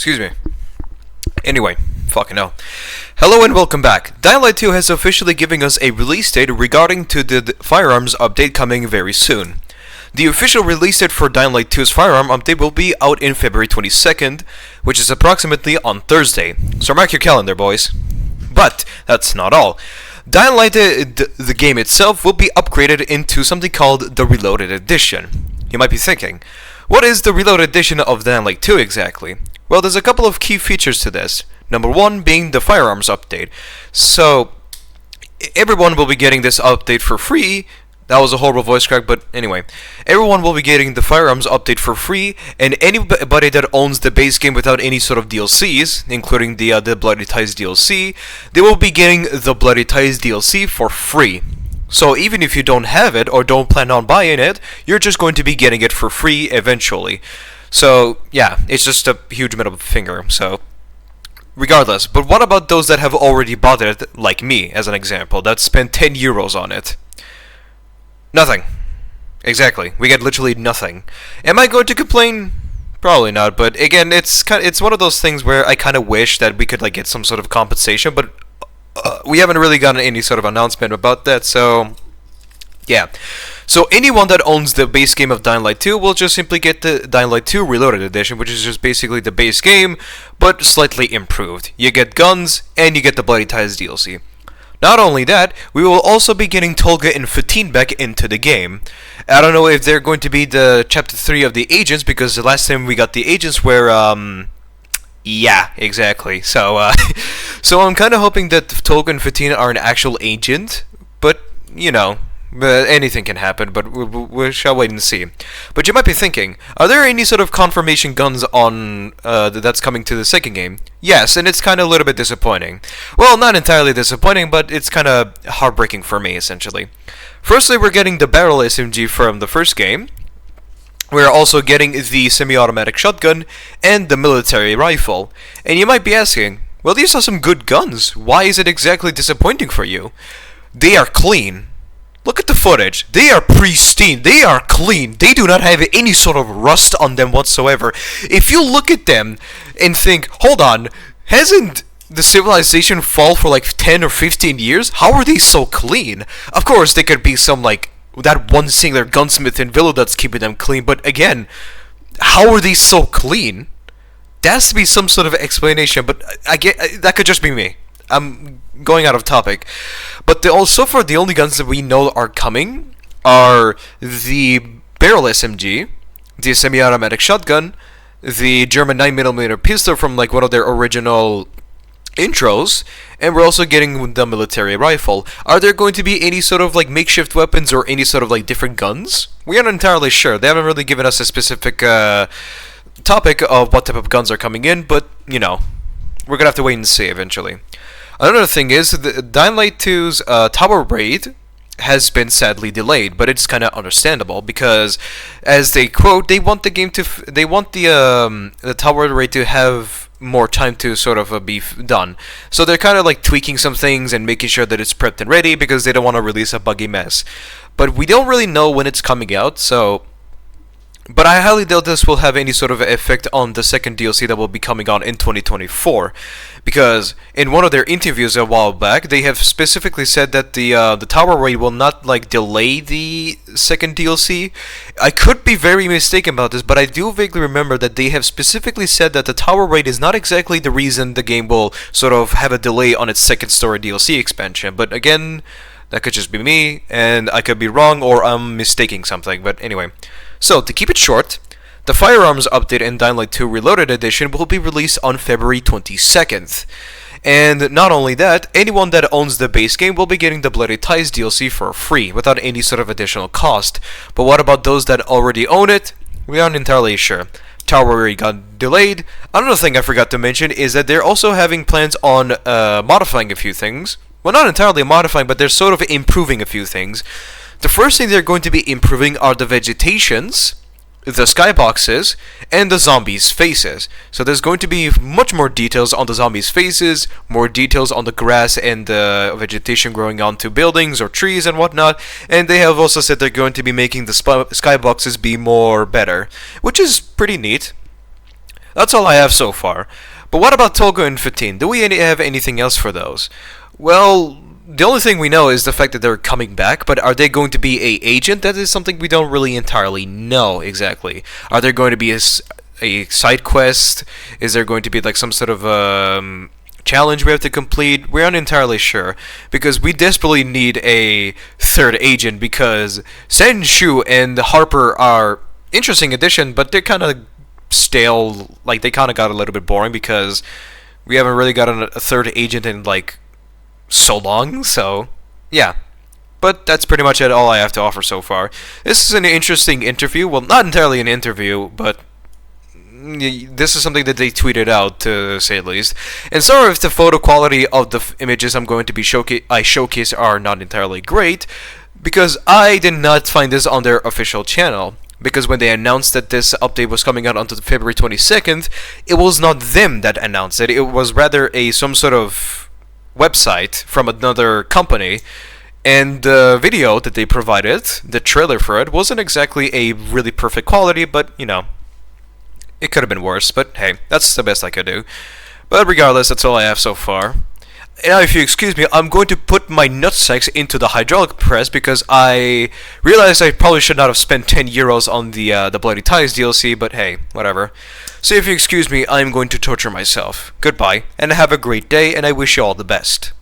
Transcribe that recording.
Excuse me. Anyway, fucking hell. Hello and welcome back. Dying Light 2 has officially given us a release date regarding to the firearms update coming very soon. The official release date for Dying Light 2's firearm update will be out in February 22nd, which is approximately on Thursday. So mark your calendar, boys. But that's not all. Dying Light, the game itself, will be upgraded into something called the Reloaded Edition. You might be thinking, what is the Reloaded Edition of Dying Light 2 exactly? Well, there's a couple of key features to this. Number one being the firearms update. So, everyone will be getting this update for free. That was a horrible voice crack, but anyway. Everyone will be getting the firearms update for free, and anybody that owns the base game without any sort of DLCs, including the Bloody Ties DLC, they will be getting the Bloody Ties DLC for free. So even if you don't have it or don't plan on buying it, you're just going to be getting it for free eventually. So yeah, it's just a huge middle finger. So regardless, but what about those that have already bought it, like me, as an example, that spent 10 euros on it? Nothing. Exactly. We get literally nothing. Am I going to complain? Probably not, but again, it's one of those things where I kind of wish that we could like get some sort of compensation, but we haven't really gotten any sort of announcement about that, so yeah. So anyone that owns the base game of Dying Light 2 will just simply get the Dying Light 2 Reloaded Edition, which is just basically the base game, but slightly improved. You get guns, and you get the Bloody Ties DLC. Not only that, we will also be getting Tolga and Fatine back into the game. I don't know if they're going to be the Chapter 3 of the agents, because the last time we got the agents were, yeah, exactly. So, so I'm kind of hoping that Tolga and Fatine are an actual agent, but, you know, anything can happen, but we shall wait and see. But you might be thinking, are there any sort of confirmation guns on that's coming to the second game? Yes, and it's kind of a little bit disappointing. Well, not entirely disappointing, but it's kind of heartbreaking for me, essentially. Firstly, we're getting the barrel SMG from the first game. We're also getting the semi-automatic shotgun and the military rifle. And you might be asking, well, these are some good guns. Why is it exactly disappointing for you? They are clean. Look at the footage. They are pristine. They are clean. They do not have any sort of rust on them whatsoever. If you look at them and think, hold on, hasn't the civilization fall for like 10 or 15 years? How are they so clean? Of course, they could be some like that one singular gunsmith in Villa that's keeping them clean, but again, how are they so clean? There has to be some sort of explanation, but I get that could just be me. I'm going out of topic. But so far, the only guns that we know are coming are the barrel SMG, the semi-automatic shotgun, the German 9mm pistol from like one of their original intros, and we're also getting the military rifle. Are there going to be any sort of like makeshift weapons or any sort of like different guns? We aren't entirely sure. They haven't really given us a specific topic of what type of guns are coming in, but you know, we're gonna have to wait and see eventually. Another thing is, the Dying Light 2's Tower Raid has been sadly delayed, but it's kind of understandable because, as they quote, they want the game to, they want the Tower Raid to have more time to sort of be done. So they're kind of like tweaking some things and making sure that it's prepped and ready because they don't want to release a buggy mess. But we don't really know when it's coming out, so. But I highly doubt this will have any sort of effect on the second DLC that will be coming on in 2024, because in one of their interviews a while back, they have specifically said that the Tower Raid will not like delay the second DLC. I could be very mistaken about this, but I do vaguely remember that they have specifically said that the Tower Raid is not exactly the reason the game will sort of have a delay on its second story DLC expansion. But again, that could just be me, and I could be wrong or I'm mistaking something. But anyway. So, to keep it short, the firearms update in Dying Light 2 Reloaded Edition will be released on February 22nd. And not only that, anyone that owns the base game will be getting the Bloody Ties DLC for free, without any sort of additional cost. But what about those that already own it? We aren't entirely sure. Tower Raid got delayed. Another thing I forgot to mention is that they're also having plans on modifying a few things. Well, not entirely modifying, but they're sort of improving a few things. The first thing they're going to be improving are the vegetations, the skyboxes, and the zombies' faces. So there's going to be much more details on the zombies' faces, more details on the grass and the vegetation growing onto buildings or trees and whatnot. And they have also said they're going to be making the skyboxes be more better, which is pretty neat. That's all I have so far. But what about Togo and 15? Do we have anything else for those? Well, the only thing we know is the fact that they're coming back, but are they going to be a agent? That is something we don't really entirely know exactly. Are there going to be a side quest? Is there going to be like some sort of challenge we have to complete? We're not entirely sure, because we desperately need a third agent, because Sen Shu and Harper are interesting addition, but they're kind of stale. Like, they kind of got a little bit boring because we haven't really gotten a third agent in like so long. So yeah, but that's pretty much all I have to offer so far. This is an interesting interview. Well, not entirely an interview, but this is something that they tweeted out, to say the least. And sorry if the photo quality of the images I'm going to be showcase are not entirely great, because I did not find this on their official channel. Because when they announced that this update was coming out on February 22nd, it was not them that announced it. It was rather some sort of website from another company. And the video that they provided, the trailer for it, wasn't exactly a really perfect quality, but you know, it could have been worse. But hey, that's the best I could do. But regardless, that's all I have so far. Now, if you excuse me, I'm going to put my nutsacks into the hydraulic press, because I realized I probably should not have spent 10 euros on the Bloody Ties DLC, but hey, whatever. So if you excuse me, I'm going to torture myself. Goodbye, and have a great day, and I wish you all the best.